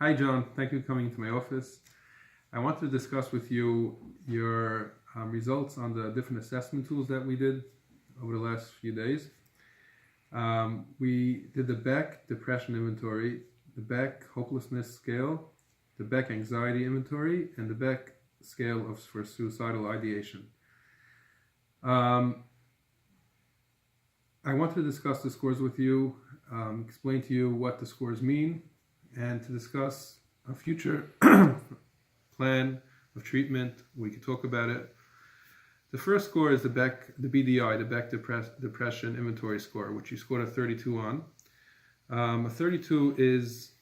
Hi, John. Thank you for coming into my office. I want to discuss with you your results on the different assessment tools that we did over the last few days. We did the Beck Depression Inventory, the Beck Hopelessness Scale, the Beck Anxiety Inventory, and the Beck Scale for Suicidal Ideation. I want to discuss the scores with you, explain to you what the scores mean, and to discuss a future plan of treatment. We could talk about it. The first score is the BDI, the Beck Depression Inventory Score, which you scored a 32 on. A 32 is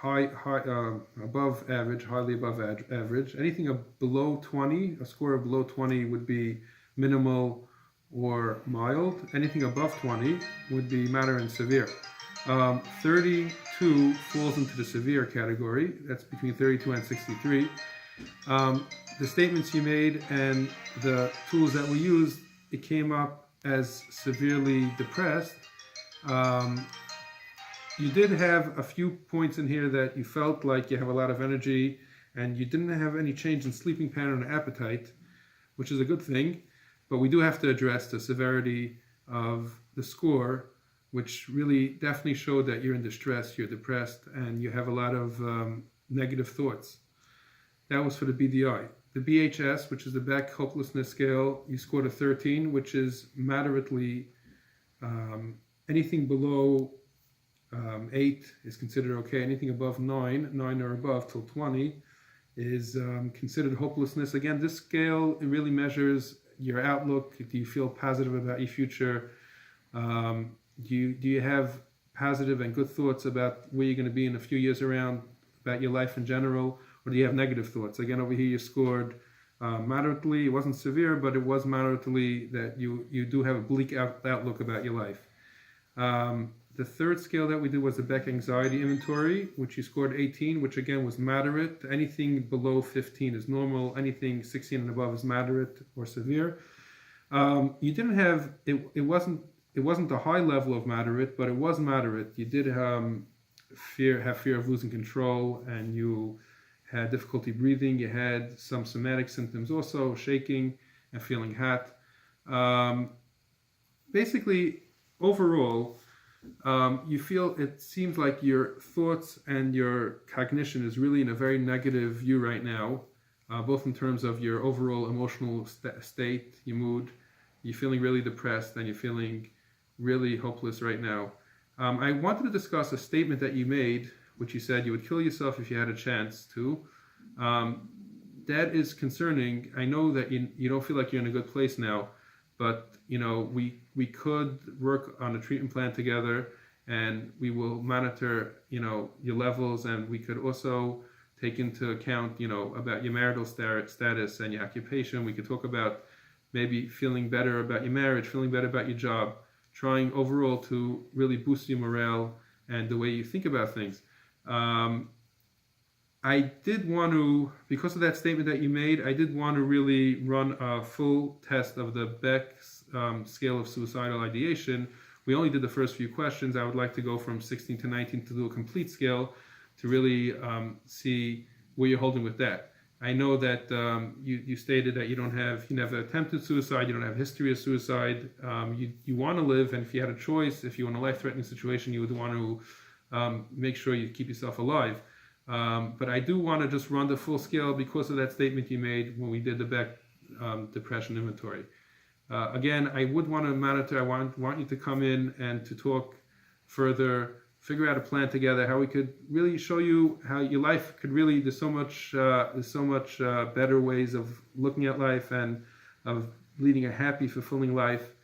above average, highly above average. Anything below 20, a score of below 20 would be minimal or mild. Anything above 20 would be moderate and severe. 32 falls into the severe category. That's between 32 and 63. The statements you made and the tools that we used, it came up as severely depressed. You did have a few points in here that you felt like you have a lot of energy and you didn't have any change in sleeping pattern or appetite, which is a good thing, but we do have to address the severity of the score, which really definitely showed that you're in distress, you're depressed, and you have a lot of negative thoughts. That was for the BDI. The BHS, which is the Beck Hopelessness Scale, you scored a 13, which is moderately, anything below 8 is considered okay. Anything above 9 or above till 20 is considered hopelessness. Again, this scale, it really measures your outlook. Do you feel positive about your future? Do you have positive and good thoughts about where you're going to be in a few years around, about your life in general, or do you have negative thoughts? Again, over here you scored moderately. It wasn't severe, but it was moderately that you do have a bleak outlook about your life. The third scale that we did was the Beck Anxiety Inventory, which you scored 18, which again was moderate. Anything below 15 is normal. Anything 16 and above is moderate or severe. You didn't have, it wasn't a high level of moderate, but it was moderate. You did have fear of losing control, and you had difficulty breathing. You had some somatic symptoms also, shaking and feeling hot. Basically, overall, it seems like your thoughts and your cognition is really in a very negative view right now, both in terms of your overall emotional state, your mood. You're feeling really depressed and you're feeling really hopeless right now. I wanted to discuss a statement that you made, which you said you would kill yourself if you had a chance to. That is concerning. I know that you don't feel like you're in a good place now, but we could work on a treatment plan together, and we will monitor your levels, and we could also take into account about your marital status and your occupation. We could talk about maybe feeling better about your marriage, feeling better about your job, trying overall to really boost your morale and the way you think about things. I did want to, because of that statement that you made, I did want to really run a full test of the Beck scale of suicidal ideation. We only did the first few questions. I would like to go from 16 to 19 to do a complete scale to really see where you're holding with that. I know that you stated that you never attempted suicide, you don't have a history of suicide, you want to live, and if you had a choice, if you're in a life-threatening situation, you would want to make sure you keep yourself alive. But I do want to just run the full scale because of that statement you made when we did the Beck Depression Inventory. Again, I would want to monitor, I want you to come in and to talk further, figure out a plan together, how we could really show you how your life could really, there's so much better ways of looking at life and of leading a happy, fulfilling life.